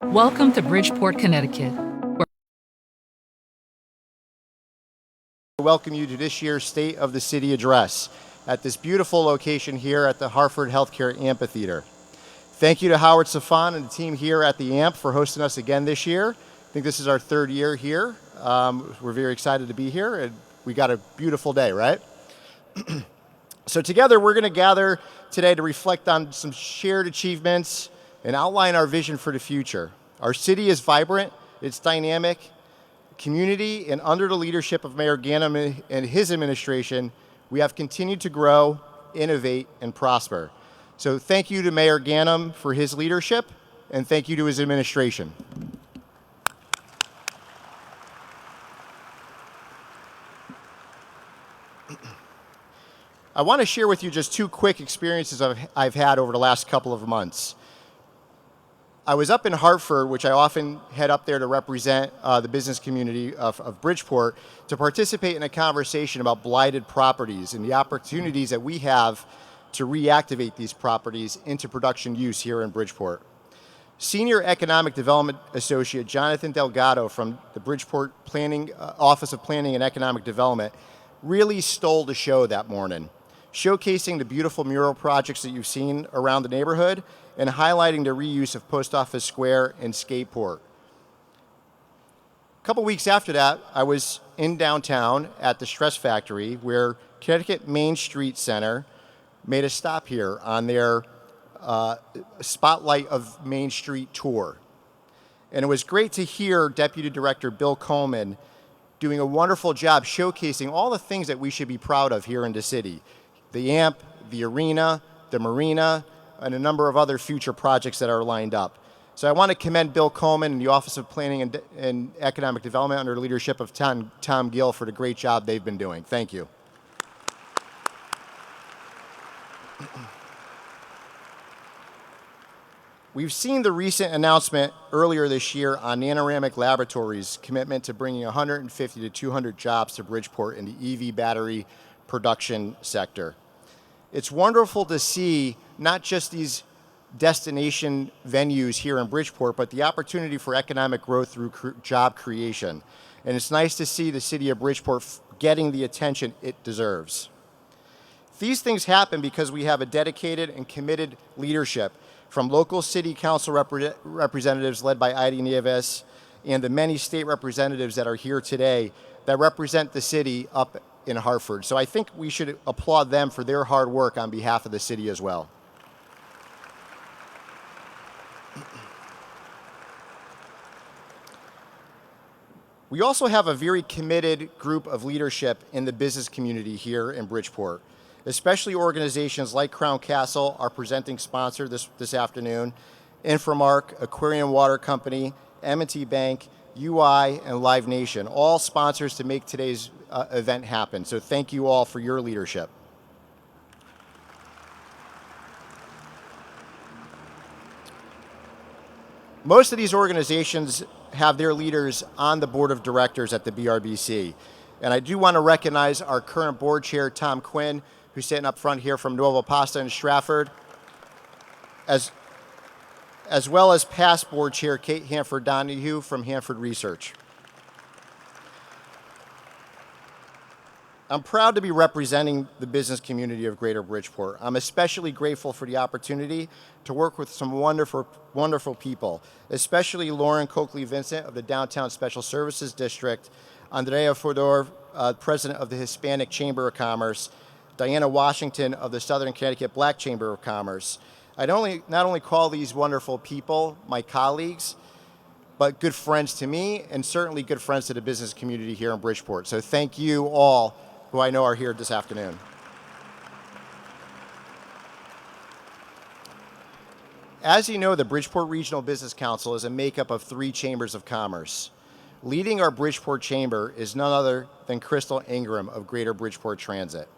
Welcome to Bridgeport, Connecticut. Welcome you to this year's State of the City Address at this beautiful location here at the Hartford Healthcare Amphitheater. Thank you to Howard Safan and the team here at the AMP for hosting us again this year. I think this is our third year here. We're very excited to be here, and we got a beautiful day, right? So together we're going to gather today to reflect on some shared achievements and outline our vision for the future. Our city is vibrant, it's dynamic, community, and under the leadership of Mayor Ganim and his administration, we have continued to grow, innovate, and prosper. So thank you to Mayor Ganim for his leadership, and thank you to his administration. I want to share with you just two quick experiences I've had over the last couple of months. I was up in Hartford, which I often head up there to represent the business community of Bridgeport, to participate in a conversation about blighted properties and the opportunities that we have to reactivate these properties into production use here in Bridgeport. Senior Economic Development Associate Jonathan Delgado from the Bridgeport Office of Planning and Economic Development really stole the show that morning, showcasing the beautiful mural projects that you've seen around the neighborhood and highlighting the reuse of Post Office Square and Skateport. A couple weeks after that, I was in downtown at the Stress Factory, where Connecticut Main Street Center made a stop here on their Spotlight of Main Street tour. And it was great to hear Deputy Director Bill Coleman doing a wonderful job showcasing all the things that we should be proud of here in the city. The AMP, the arena, the marina, and a number of other future projects that are lined up. So I want to commend Bill Coleman and the Office of Planning and Economic Development under the leadership of Tom Gill for the great job they've been doing. Thank you. We've seen the recent announcement earlier this year on Nanoramic Laboratories' commitment to bringing 150 to 200 jobs to Bridgeport in the EV battery production sector. It's wonderful to see not just these destination venues here in Bridgeport, but the opportunity for economic growth through job creation. And it's nice to see the city of Bridgeport getting the attention it deserves. These things happen because we have a dedicated and committed leadership from local city council representatives led by Heidi Nieves and the many state representatives that are here today that represent the city up in Hartford. So I think we should applaud them for their hard work on behalf of the city as well. We also have a very committed group of leadership in the business community here in Bridgeport, especially organizations like Crown Castle, our presenting sponsor this afternoon, Inframark, Aquarium Water Company, M&T Bank, UI, and Live Nation, all sponsors to make today's event happen. So thank you all for your leadership. Most of these organizations have their leaders on the board of directors at the BRBC. And I do want to recognize our current board chair, Tom Quinn, who's sitting up front here from Nuovo Pasta in Stratford, as well as past board chair Kate Hanford Donahue from Hanford Research. I'm proud to be representing the business community of Greater Bridgeport. I'm especially grateful for the opportunity to work with some wonderful, wonderful people, especially Lauren Coakley-Vincent of the Downtown Special Services District, Andrea Fodor, president of the Hispanic Chamber of Commerce, Diana Washington of the Southern Connecticut Black Chamber of Commerce. I not only call these wonderful people my colleagues, but good friends to me and certainly good friends to the business community here in Bridgeport. So thank you all who I know are here this afternoon. As you know, the Bridgeport Regional Business Council is a makeup of 3 chambers of commerce. Leading our Bridgeport chamber is none other than Crystal Ingram of Greater Bridgeport Transit.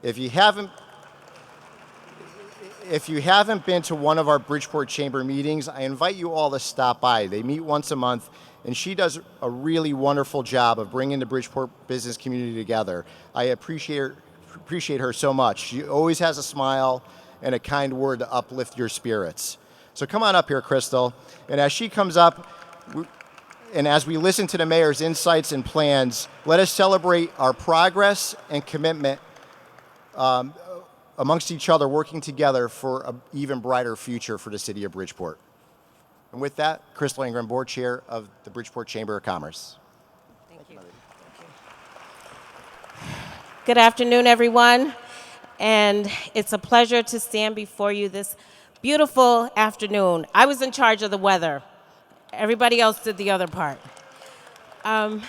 If you haven't been to one of our Bridgeport chamber meetings, I invite you all to stop by. They meet once a month, and she does a really wonderful job of bringing the Bridgeport business community together. I appreciate her so much. She always has a smile and a kind word to uplift your spirits. So come on up here, Crystal. And as she comes up, and as we listen to the mayor's insights and plans, let us celebrate our progress and commitment amongst each other, working together for an even brighter future for the city of Bridgeport. And with that, Crystal Ingram, Board Chair of the Bridgeport Chamber of Commerce. Thank you. Good afternoon, everyone. And it's a pleasure to stand before you this beautiful afternoon. I was in charge of the weather. Everybody else did the other part. So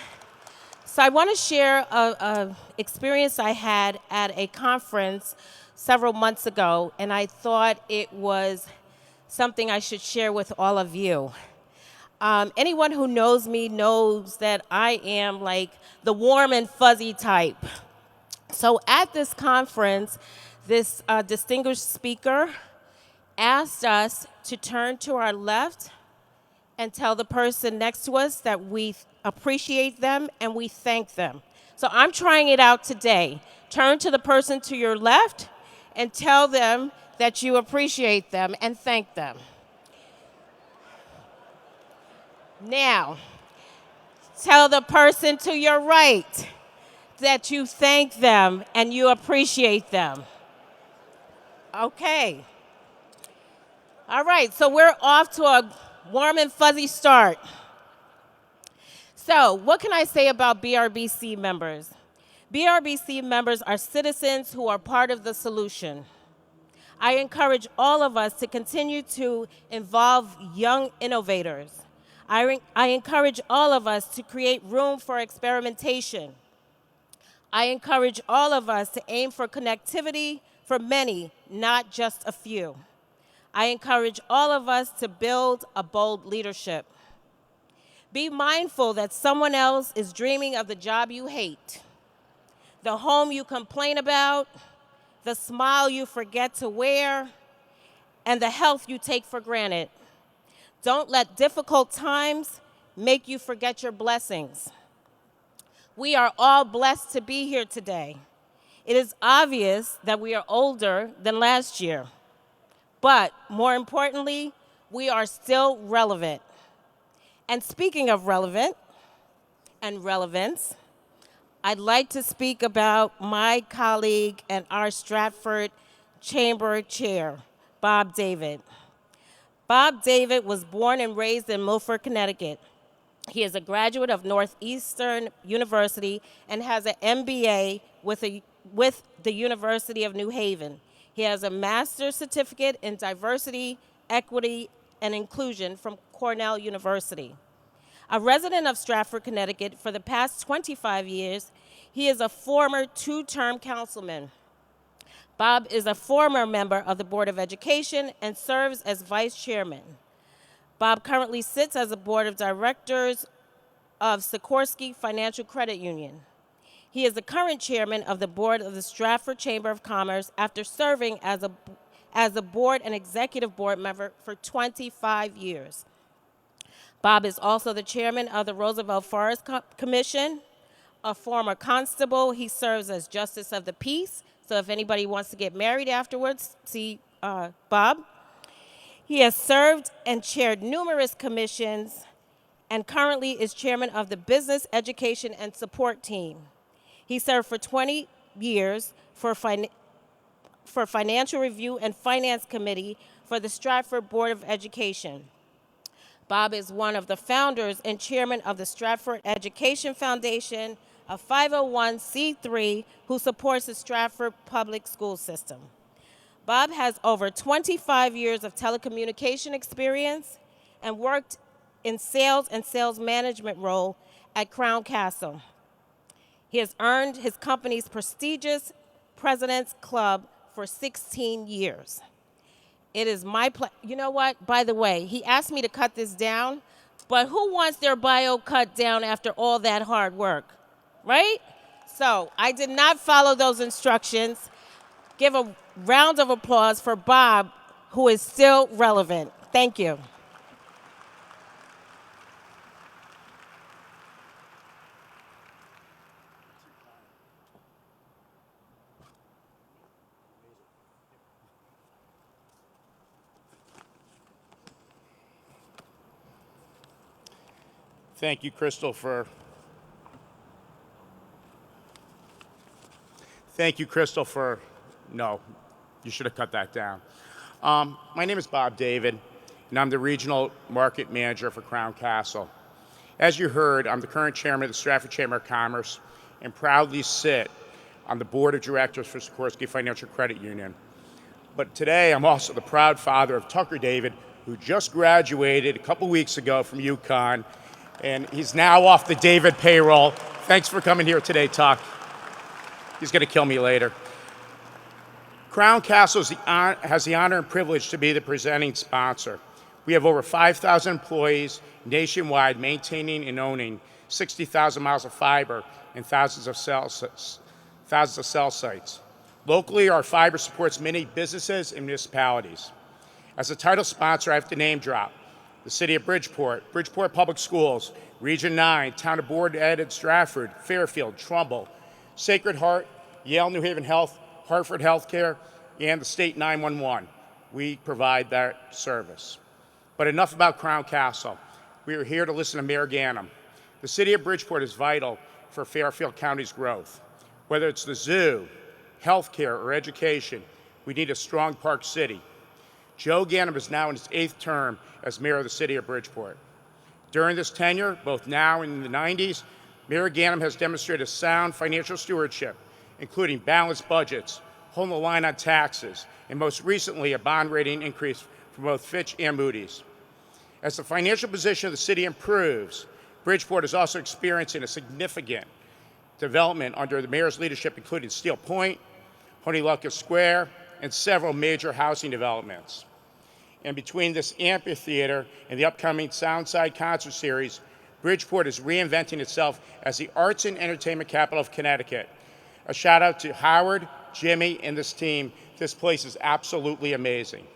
I want to share a experience I had at a conference several months ago, and I thought it was something I should share with all of you. Anyone who knows me knows that I am like the warm and fuzzy type. So at this conference, this distinguished speaker asked us to turn to our left and tell the person next to us that we appreciate them and we thank them. So I'm trying it out today. Turn to the person to your left and tell them that you appreciate them and thank them. Now, tell the person to your right that you thank them and you appreciate them. Okay. All right, so we're off to a warm and fuzzy start. So, what can I say about BRBC members? BRBC members are citizens who are part of the solution. I encourage all of us to continue to involve young innovators. I encourage all of us to create room for experimentation. I encourage all of us to aim for connectivity for many, not just a few. I encourage all of us to build a bold leadership. Be mindful that someone else is dreaming of the job you hate, the home you complain about, the smile you forget to wear, and the health you take for granted. Don't let difficult times make you forget your blessings. We are all blessed to be here today. It is obvious that we are older than last year, but more importantly, we are still relevant. And speaking of relevant and relevance, I'd like to speak about my colleague and our Stratford Chamber Chair, Bob David. Bob David was born and raised in Milford, Connecticut. He is a graduate of Northeastern University and has an MBA with the University of New Haven. He has a master's certificate in diversity, equity, and inclusion from Cornell University. A resident of Stratford, Connecticut for the past 25 years, he is a former two-term councilman. Bob is a former member of the Board of Education and serves as vice chairman. Bob currently sits as a board of directors of Sikorsky Financial Credit Union. He is the current chairman of the board of the Stratford Chamber of Commerce after serving as a board and executive board member for 25 years. Bob is also the chairman of the Roosevelt Forest Commission, a former constable. He serves as justice of the peace. So if anybody wants to get married afterwards, see Bob. He has served and chaired numerous commissions and currently is chairman of the Business Education and Support Team. He served for 20 years for Financial Review and Finance Committee for the Stratford Board of Education. Bob is one of the founders and chairman of the Stratford Education Foundation, a 501c3 who supports the Stratford public school system. Bob has over 25 years of telecommunication experience and worked in sales and sales management role at Crown Castle. He has earned his company's prestigious President's Club for 16 years. It is my pleasure. You know what? By the way, he asked me to cut this down, but who wants their bio cut down after all that hard work, right? So I did not follow those instructions. Give a round of applause for Bob, who is still relevant. Thank you. thank you, Crystal, for no, you should have cut that down. My name is Bob David, and I'm the Regional Market Manager for Crown Castle. As you heard, I'm the current chairman of the Stratford Chamber of Commerce and proudly sit on the board of directors for Sikorsky Financial Credit Union. But today, I'm also the proud father of Tucker David, who just graduated a couple weeks ago from UConn, and he's now off the David payroll. Thanks for coming here today, Tuck. He's going to kill me later. Crown Castle has the honor and privilege to be the presenting sponsor. We have over 5,000 employees nationwide maintaining and owning 60,000 miles of fiber and thousands of cell sites. Locally, our fiber supports many businesses and municipalities. As a title sponsor, I have to name drop the City of Bridgeport, Bridgeport Public Schools, Region 9, Town of Board Ed at Stratford, Fairfield, Trumbull, Sacred Heart, Yale New Haven Health, Hartford Healthcare, and the State 911. We provide that service. But enough about Crown Castle. We are here to listen to Mayor Ganim. The City of Bridgeport is vital for Fairfield County's growth. Whether it's the zoo, healthcare, or education, we need a strong Park City. Joe Ganim is now in his 8th term as mayor of the City of Bridgeport. During this tenure, both now and in the 90s, Mayor Ganim has demonstrated sound financial stewardship, including balanced budgets, holding the line on taxes, and most recently, a bond rating increase for both Fitch and Moody's. As the financial position of the city improves, Bridgeport is also experiencing a significant development under the mayor's leadership, including Steel Point, Honeylucka Square, and several major housing developments. And between this amphitheater and the upcoming Soundside concert series, Bridgeport is reinventing itself as the arts and entertainment capital of Connecticut. A shout out to Howard, Jimmy, and this team. This place is absolutely amazing.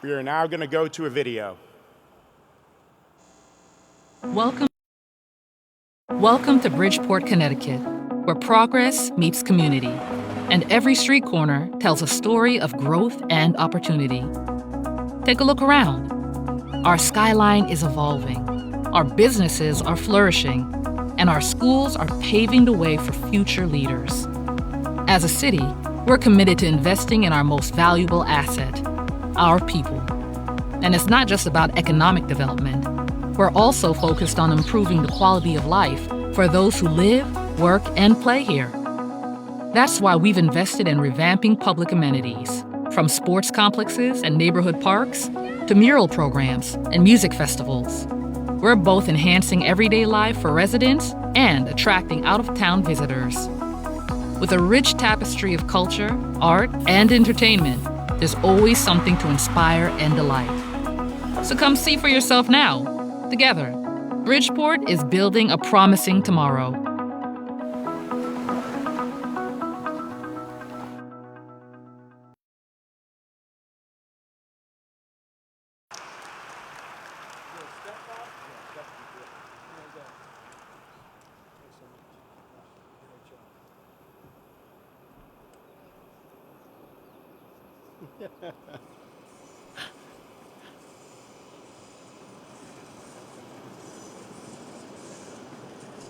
We are now going to go to a video. Welcome to Bridgeport, Connecticut, where progress meets community, and every street corner tells a story of growth and opportunity. Take a look around. Our skyline is evolving, our businesses are flourishing, and our schools are paving the way for future leaders. As a city, we're committed to investing in our most valuable asset, our people. And it's not just about economic development. We're also focused on improving the quality of life for those who live, work, and play here. That's why we've invested in revamping public amenities, from sports complexes and neighborhood parks to mural programs and music festivals. We're both enhancing everyday life for residents and attracting out-of-town visitors. With a rich tapestry of culture, art, and entertainment, there's always something to inspire and delight. So come see for yourself now. Together, Bridgeport is building a promising tomorrow.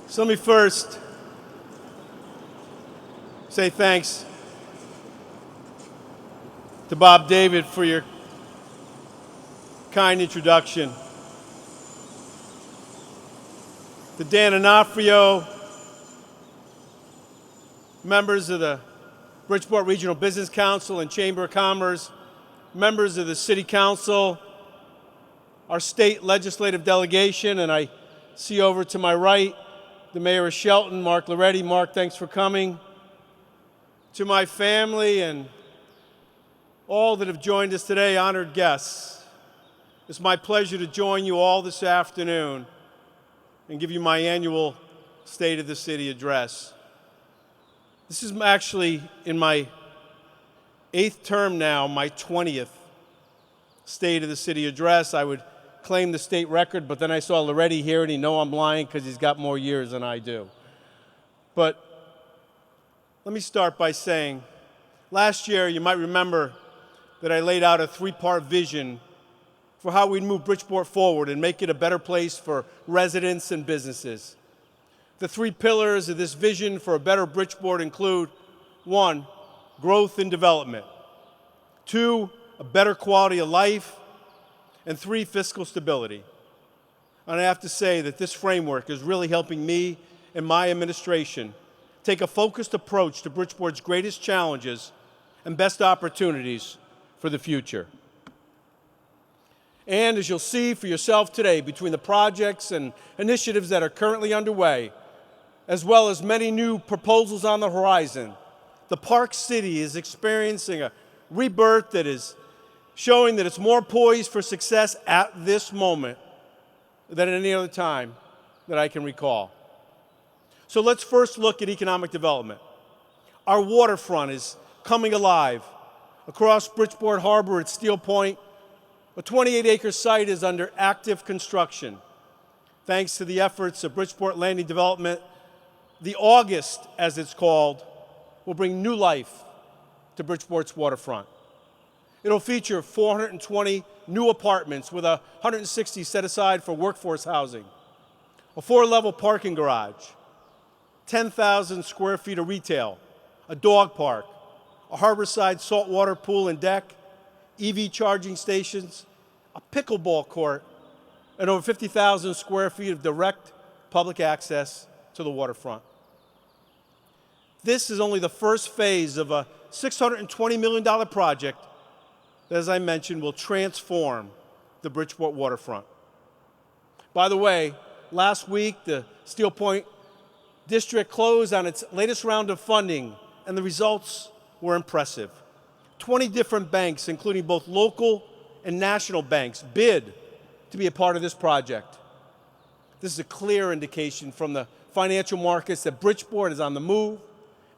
So let me first say thanks to Bob David for your kind introduction. To Dan Onofrio, members of the Bridgeport Regional Business Council and Chamber of Commerce, members of the City Council, our state legislative delegation, and I see over to my right the Mayor of Shelton, Mark Loretti. Mark, thanks for coming. To my family and all that have joined us today, honored guests, it's my pleasure to join you all this afternoon and give you my annual State of the City address. This is actually in my 8th term now, my 20th State of the City address. I would claim the state record, but then I saw Loretti here and he know I'm lying because he's got more years than I do. But let me start by saying, last year, you might remember, that I laid out a three-part vision for how we'd move Bridgeport forward and make it a better place for residents and businesses. The three pillars of this vision for a better Bridgeport include: 1, growth and development; 2, a better quality of life; and 3, fiscal stability. And I have to say that this framework is really helping me and my administration take a focused approach to Bridgeport's greatest challenges and best opportunities for the future. And as you'll see for yourself today, between the projects and initiatives that are currently underway, as well as many new proposals on the horizon, the Park City is experiencing a rebirth that is showing that it's more poised for success at this moment than at any other time that I can recall. So let's first look at economic development. Our waterfront is coming alive. Across Bridgeport Harbor at Steel Point, a 28-acre site is under active construction. Thanks to the efforts of Bridgeport Landing Development, the August, as it's called, will bring new life to Bridgeport's waterfront. It'll feature 420 new apartments with 160 set aside for workforce housing, a 4-level parking garage, 10,000 square feet of retail, a dog park, a harborside saltwater pool and deck, EV charging stations, a pickleball court, and over 50,000 square feet of direct public access to the waterfront. This is only the first phase of a $620 million project that, as I mentioned, will transform the Bridgeport waterfront. By the way, last week, the Steel Point District closed on its latest round of funding, and the results were impressive. 20 different banks, including both local and national banks, bid to be a part of this project. This is a clear indication from the financial markets that Bridgeport is on the move,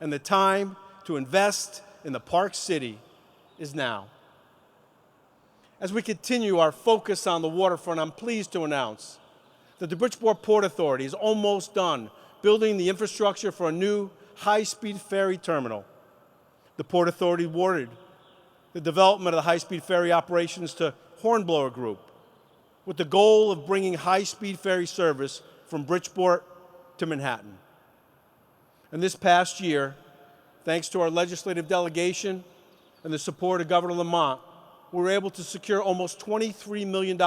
and the time to invest in the Park City is now. As we continue our focus on the waterfront, I'm pleased to announce that the Bridgeport Port Authority is almost done building the infrastructure for a new high-speed ferry terminal. The Port Authority awarded the development of the high-speed ferry operations to Hornblower Group, with the goal of bringing high-speed ferry service from Bridgeport to Manhattan. And this past year, thanks to our legislative delegation and the support of Governor Lamont, we were able to secure almost $23 million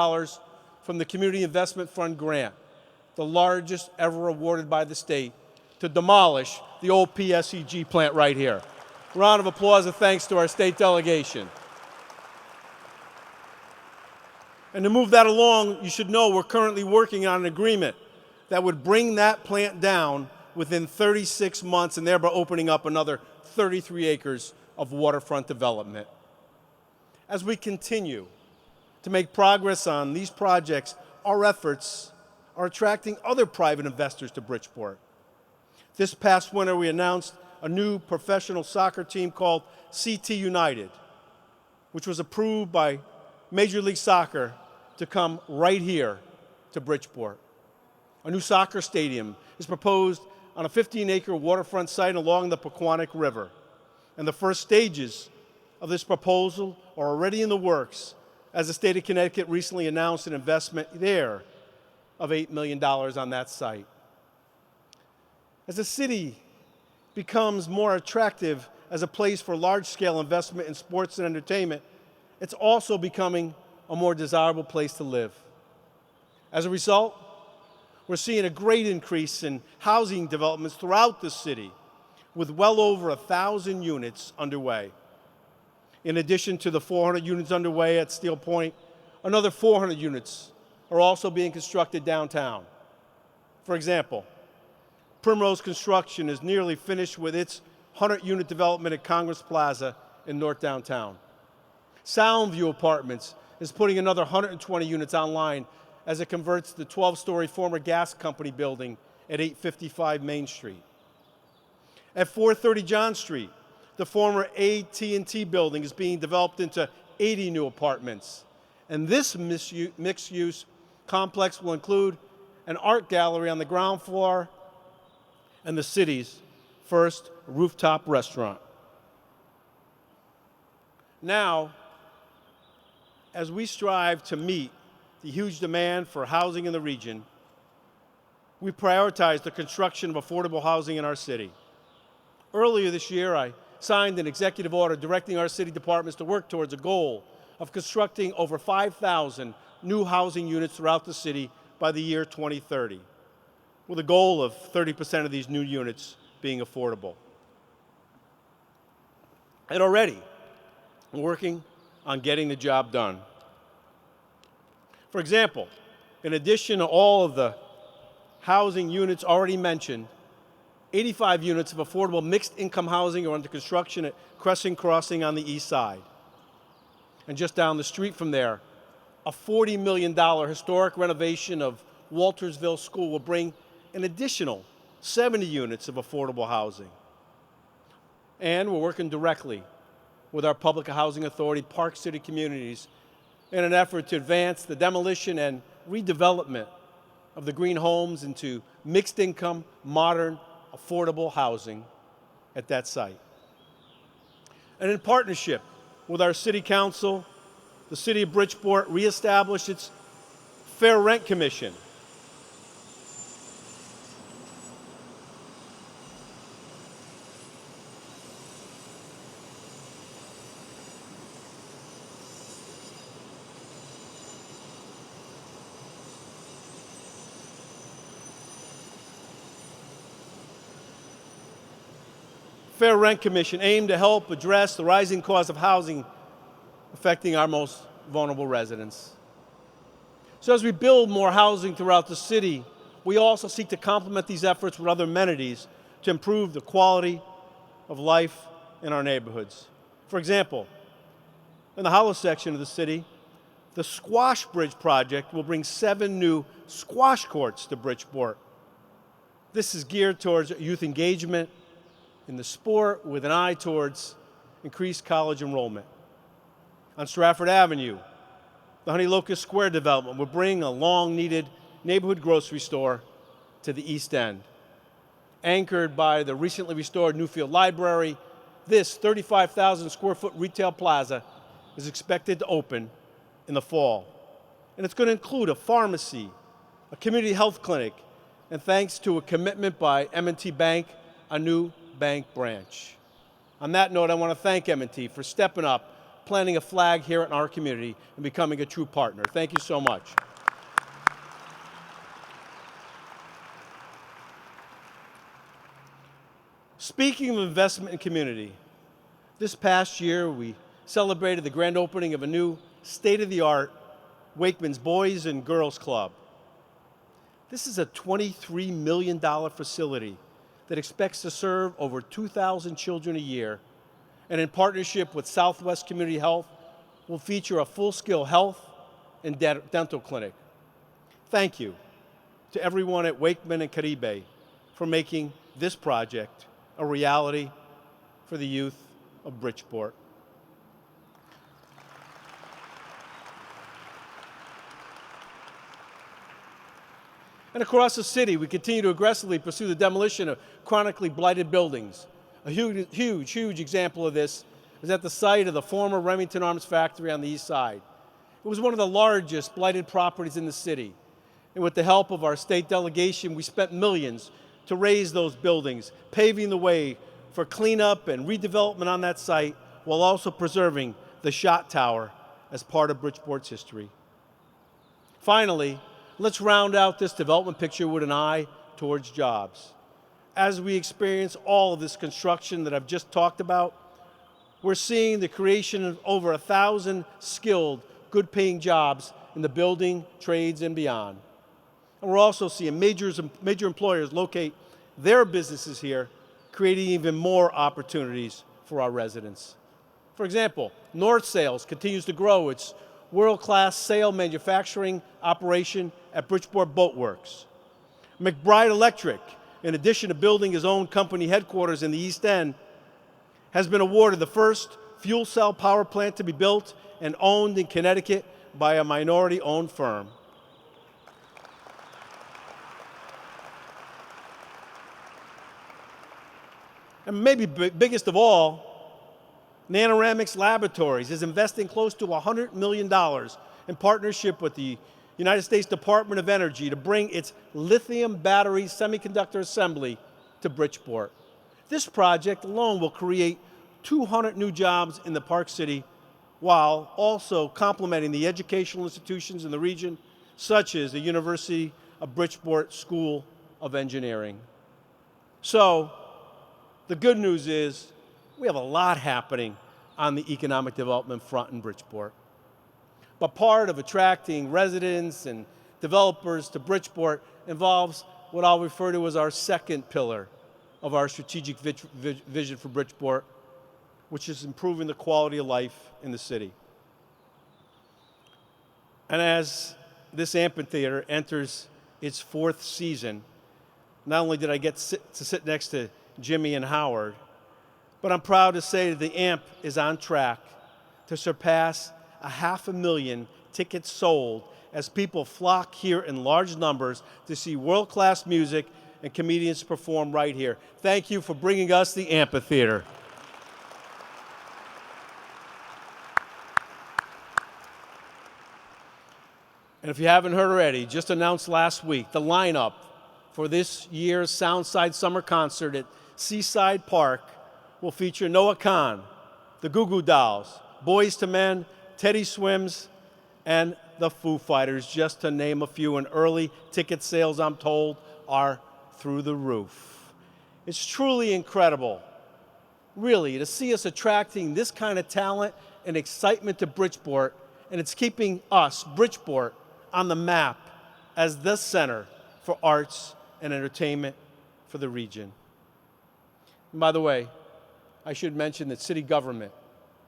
from the Community Investment Fund grant, the largest ever awarded by the state, to demolish the old PSEG plant right here. Round of applause and thanks to our state delegation. And to move that along, you should know we're currently working on an agreement that would bring that plant down within 36 months and thereby opening up another 33 acres of waterfront development. As we continue to make progress on these projects, our efforts are attracting other private investors to Bridgeport. This past winter, we announced a new professional soccer team called CT United, which was approved by Major League Soccer to come right here to Bridgeport. A new soccer stadium is proposed on a 15-acre waterfront site along the Pequannock River, and the first stages of this proposal are already in the works, as the state of Connecticut recently announced an investment there of $8 million on that site. As the city becomes more attractive as a place for large-scale investment in sports and entertainment, it's also becoming a more desirable place to live. As a result, we're seeing a great increase in housing developments throughout the city, with well over 1,000 units underway. In addition to the 400 units underway at Steel Point, another 400 units are also being constructed downtown. For example, Primrose Construction is nearly finished with its 100-unit development at Congress Plaza in North Downtown. Soundview Apartments is putting another 120 units online as it converts the 12-story former gas company building at 855 Main Street. At 430 John Street, the former AT&T building is being developed into 80 new apartments. And this mixed-use complex will include an art gallery on the ground floor and the city's first rooftop restaurant. Now, as we strive to meet the huge demand for housing in the region, we prioritize the construction of affordable housing in our city. Earlier this year, I signed an executive order directing our city departments to work towards a goal of constructing over 5,000 new housing units throughout the city by the year 2030, with a goal of 30% of these new units being affordable. And already, we're working on getting the job done. For example, in addition to all of the housing units already mentioned, 85 units of affordable mixed-income housing are under construction at Crescent Crossing on the east side. And just down the street from there, a $40 million historic renovation of Waltersville School will bring an additional 70 units of affordable housing. And we're working directly with our Public Housing Authority, Park City Communities, in an effort to advance the demolition and redevelopment of the green homes into mixed-income, modern, affordable housing at that site. And in partnership with our City Council, the City of Bridgeport reestablished its Fair Rent Commission. Fair Rent Commission aimed to help address the rising cost of housing affecting our most vulnerable residents. So as we build more housing throughout the city, we also seek to complement these efforts with other amenities to improve the quality of life in our neighborhoods. For example, in the Hollow section of the city, the Squash Bridge project will bring 7 new squash courts to Bridgeport. This is geared towards youth engagement in the sport with an eye towards increased college enrollment. On Stratford Avenue, the Honey Locust Square development will bring a long-needed neighborhood grocery store to the East End. Anchored by the recently restored Newfield Library, this 35,000 square foot retail plaza is expected to open in the fall. And it's going to include a pharmacy, a community health clinic, and thanks to a commitment by M&T Bank, a new bank branch. On that note, I want to thank M&T for stepping up, planting a flag here in our community, and becoming a true partner. Thank you so much. Speaking of investment in community, this past year we celebrated the grand opening of a new state-of-the-art Wakeman's Boys and Girls Club. This is a $23 million facility that expects to serve over 2,000 children a year, and in partnership with Southwest Community Health, will feature a full-scale health and dental clinic. Thank you to everyone at Wakeman and Caribe for making this project a reality for the youth of Bridgeport. And across the city, we continue to aggressively pursue the demolition of chronically blighted buildings. A huge example of this is at the site of the former Remington Arms factory on the east side. It was one of the largest blighted properties in the city. And with the help of our state delegation, we spent millions to raise those buildings, paving the way for cleanup and redevelopment on that site, while also preserving the shot tower as part of Bridgeport's history. Finally, let's round out this development picture with an eye towards jobs. As we experience all of this construction that I've just talked about, we're seeing the creation of over 1,000 skilled, good-paying jobs in the building, trades, and beyond. And we're also seeing major employers locate their businesses here, creating even more opportunities for our residents. For example, North Sales continues to grow its world-class sail manufacturing operation at Bridgeport Boat Works. McBride Electric, in addition to building his own company headquarters in the East End, has been awarded the first fuel cell power plant to be built and owned in Connecticut by a minority-owned firm. And maybe biggest of all, Nanoramics Laboratories is investing close to $100 million in partnership with the United States Department of Energy to bring its lithium battery semiconductor assembly to Bridgeport. This project alone will create 200 new jobs in the Park City, while also complementing the educational institutions in the region, such as the University of Bridgeport School of Engineering. So, the good news is we have a lot happening on the economic development front in Bridgeport. But part of attracting residents and developers to Bridgeport involves what I'll refer to as our second pillar of our strategic vision for Bridgeport, which is improving the quality of life in the city. And as this amphitheater enters its 4th season, not only did I get to sit next to Jimmy and Howard, but I'm proud to say that the AMP is on track to surpass 500,000 tickets sold as people flock here in large numbers to see world-class music and comedians perform right here. Thank you for bringing us the Amphitheater. And if you haven't heard already, just announced last week, the lineup for this year's Soundside Summer Concert at Seaside Park will feature Noah Kahan, the Goo Goo Dolls, Boyz II Men, Teddy Swims, and the Foo Fighters, just to name a few. And early ticket sales, I'm told, are through the roof. It's truly incredible, really, to see us attracting this kind of talent and excitement to Bridgeport, and it's keeping us, Bridgeport, on the map as the center for arts and entertainment for the region. And by the way, I should mention that city government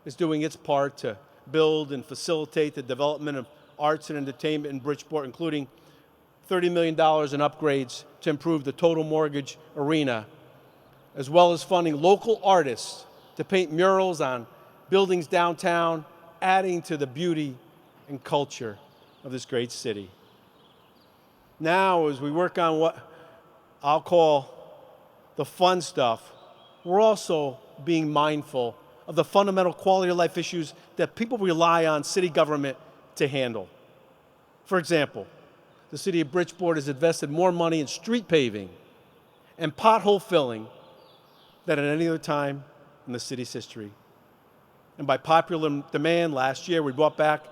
is doing its part to build and facilitate the development of arts and entertainment in Bridgeport, including $30 million in upgrades to improve the Total Mortgage Arena, as well as funding local artists to paint murals on buildings downtown, adding to the beauty and culture of this great city. Now, as we work on what I'll call the fun stuff, we're also being mindful of the fundamental quality of life issues that people rely on city government to handle. For example, the city of Bridgeport has invested more money in street paving and pothole filling than at any other time in the city's history. And by popular demand, last year we brought back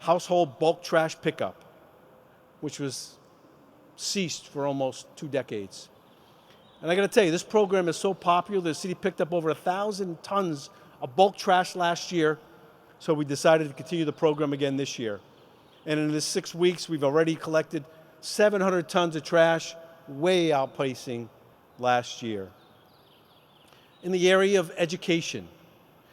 household bulk trash pickup, which was ceased for almost 2 decades. And I got to tell you, this program is so popular, the city picked up over 1,000 tons of bulk trash last year, so we decided to continue the program again this year. And in this 6 weeks, we've already collected 700 tons of trash, way outpacing last year. In the area of education,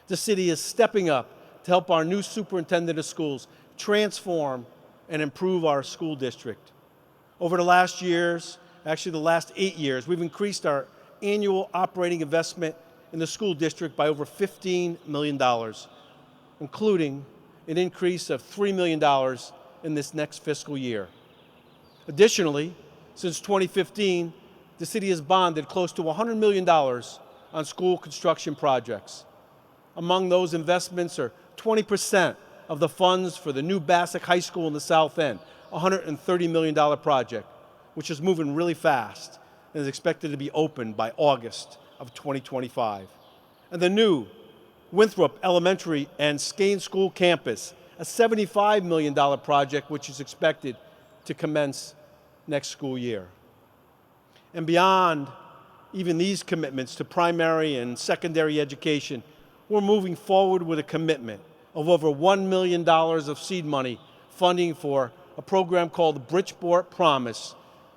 the city is stepping up to help our new superintendent of schools transform and improve our school district. Over the last years, actually the last 8 years, we've increased our annual operating investment in the school district by over $15 million, including an increase of $3 million in this next fiscal year. Additionally, since 2015, the city has bonded close to $100 million on school construction projects. Among those investments are 20% of the funds for the new Bassick High School in the South End, a $130 million project, which is moving really fast and is expected to be open by August of 2025. And the new Winthrop Elementary and Skane School campus, a $75 million project which is expected to commence next school year. And beyond even these commitments to primary and secondary education, we're moving forward with a commitment of over $1 million of seed money funding for a program called Bridgeport Promise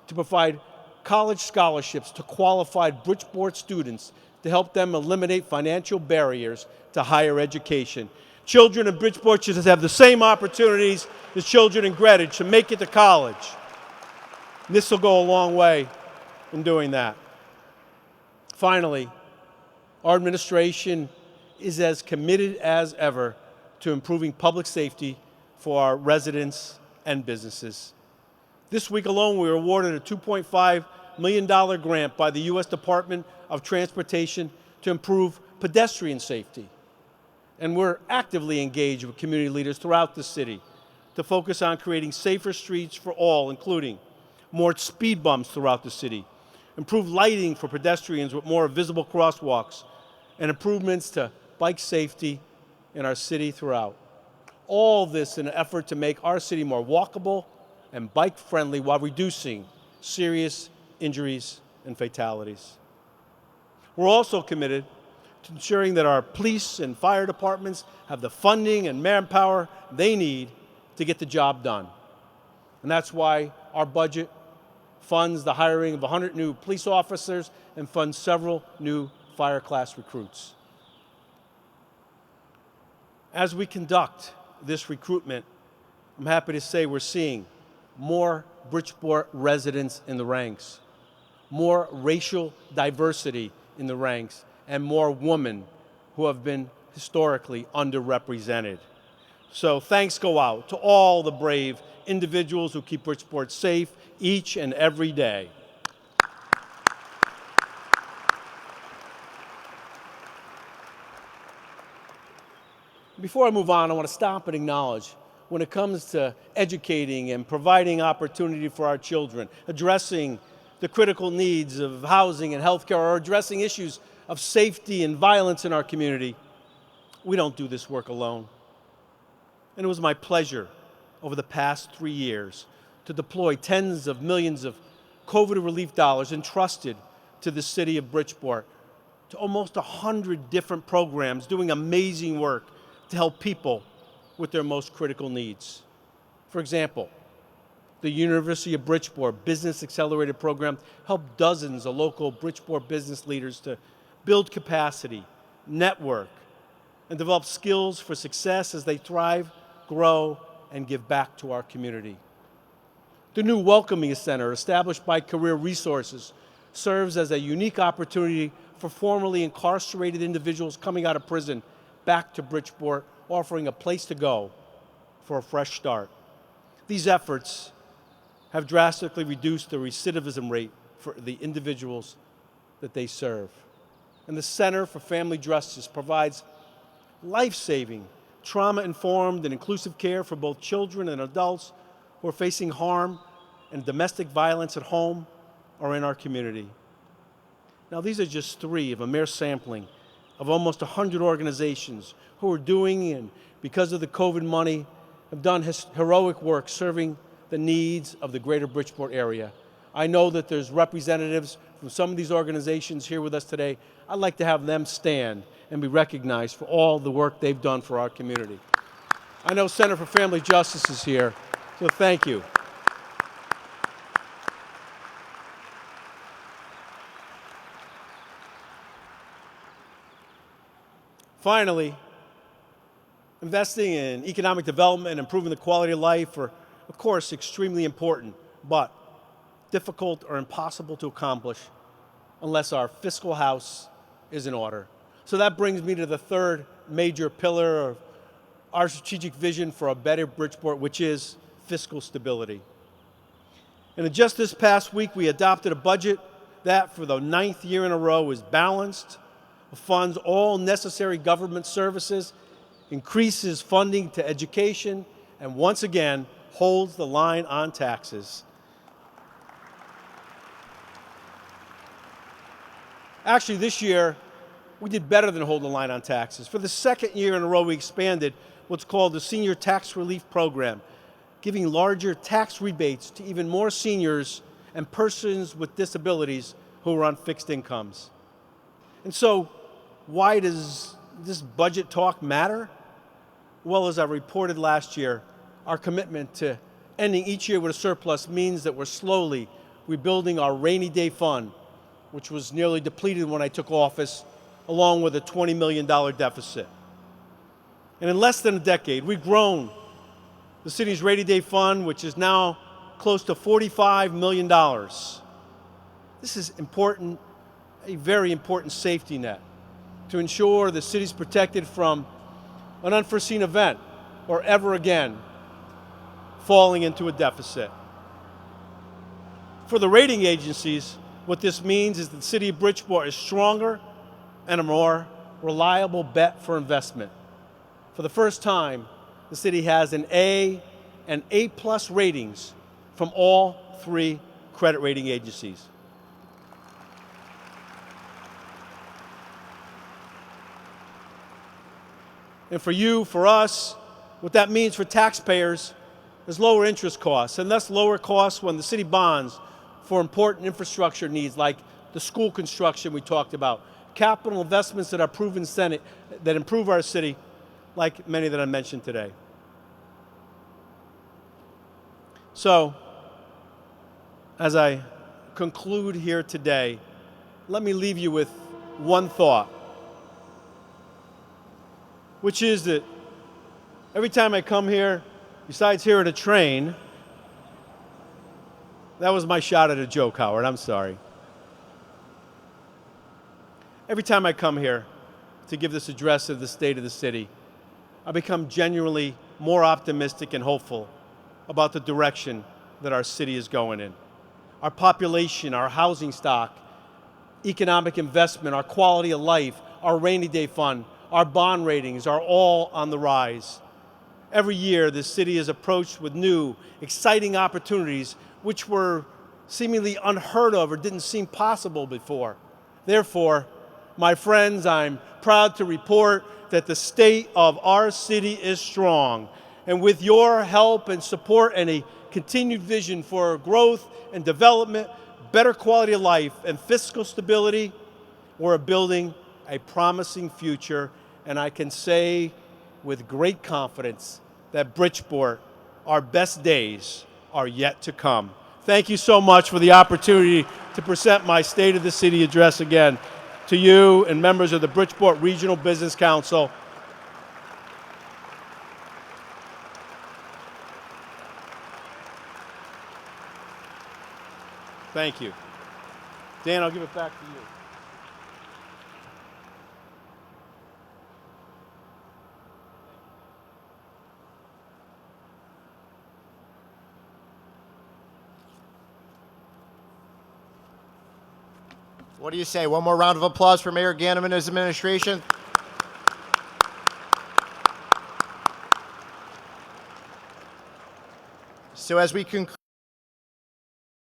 to provide college scholarships to qualified Bridgeport students to help them eliminate financial barriers to higher education. Children in Bridgeport should have the same opportunities as children in Greenwich to make it to college. And this will go a long way in doing that. Finally, our administration is as committed as ever to improving public safety for our residents and businesses. This week alone, we were awarded a $2.5 million grant by the U.S. Department of Transportation to improve pedestrian safety. And we're actively engaged with community leaders throughout the city to focus on creating safer streets for all, including more speed bumps throughout the city, improved lighting for pedestrians with more visible crosswalks, and improvements to bike safety in our city throughout. All this in an effort to make our city more walkable and bike-friendly while reducing serious injuries and fatalities. We're also committed to ensuring that our police and fire departments have the funding and manpower they need to get the job done. And that's why our budget funds the hiring of 100 new police officers and funds several new fire class recruits. As we conduct this recruitment, I'm happy to say we're seeing more Bridgeport residents in the ranks, more racial diversity in the ranks, and more women who have been historically underrepresented. So thanks go out to all the brave individuals who keep Bridgeport safe each and every day. Before I move on, I want to stop and acknowledge when it comes to educating and providing opportunity for our children, addressing the critical needs of housing and healthcare, or addressing issues of safety and violence in our community, we don't do this work alone. And it was my pleasure over the past 3 years to deploy tens of millions of COVID relief dollars entrusted to the city of Bridgeport to almost 100 different programs doing amazing work to help people with their most critical needs. For example, the University of Bridgeport Business Accelerator Program helped dozens of local Bridgeport business leaders to build capacity, network, and develop skills for success as they thrive, grow, and give back to our community. The new Welcoming Center, established by Career Resources, serves as a unique opportunity for formerly incarcerated individuals coming out of prison back to Bridgeport, offering a place to go for a fresh start. These efforts have drastically reduced the recidivism rate for the individuals that they serve. And the Center for Family Justice provides life-saving, trauma-informed, and inclusive care for both children and adults who are facing harm and domestic violence at home or in our community. Now, these are just 3 of a mere sampling of almost 100 organizations who are doing, and because of the COVID money, have done heroic work serving the needs of the greater Bridgeport area. I know that there's representatives from some of these organizations here with us today. I'd like to have them stand and be recognized for all the work they've done for our community. I know Center for Family Justice is here, so thank you. Finally, investing in economic development and improving the quality of life are, of course, extremely important, but difficult or impossible to accomplish unless our fiscal house is in order. So that brings me to the 3rd major pillar of our strategic vision for a better Bridgeport, which is fiscal stability. And just this past week, we adopted a budget that, for the 9th year in a row, is balanced, funds all necessary government services, increases funding to education, and once again, holds the line on taxes. Actually, this year, we did better than hold the line on taxes. For the 2nd year in a row, we expanded what's called the Senior Tax Relief Program, giving larger tax rebates to even more seniors and persons with disabilities who are on fixed incomes. And so, why does this budget talk matter? Well, as I reported last year, our commitment to ending each year with a surplus means that we're slowly rebuilding our rainy day fund, which was nearly depleted when I took office, along with a $20 million deficit. And in less than a decade, we've grown the city's rainy day fund, which is now close to $45 million. This is important, a very important safety net to ensure the city's protected from an unforeseen event or ever again falling into a deficit. For the rating agencies, what this means is that the city of Bridgeport is stronger and a more reliable bet for investment. For the first time, the city has an A and A+ ratings from all 3 credit rating agencies. And for you, for us, what that means for taxpayers is lower interest costs, and thus lower costs when the city bonds for important infrastructure needs like the school construction we talked about, capital investments that are proven Senate that improve our city, like many that I mentioned today. So, as I conclude here today, let me leave you with one thought, which is that every time I come here, besides hearing a train, that was my shot at a joke, Howard, I'm sorry. Every time I come here to give this address of the state of the city, I become genuinely more optimistic and hopeful about the direction that our city is going in. Our population, our housing stock, economic investment, our quality of life, our rainy day fund, our bond ratings are all on the rise. Every year, this city is approached with new, exciting opportunities which were seemingly unheard of or didn't seem possible before. Therefore, my friends, I'm proud to report that the state of our city is strong. And with your help and support and a continued vision for growth and development, better quality of life, and fiscal stability, we're building a promising future. And I can say with great confidence that Bridgeport, our best days are yet to come. Thank you so much for the opportunity to present my State of the City address again to you and members of the Bridgeport Regional Business Council. Thank you. Dan, I'll give it back to you. What do you say? One more round of applause for Mayor Ganim and his administration. So as we conclude,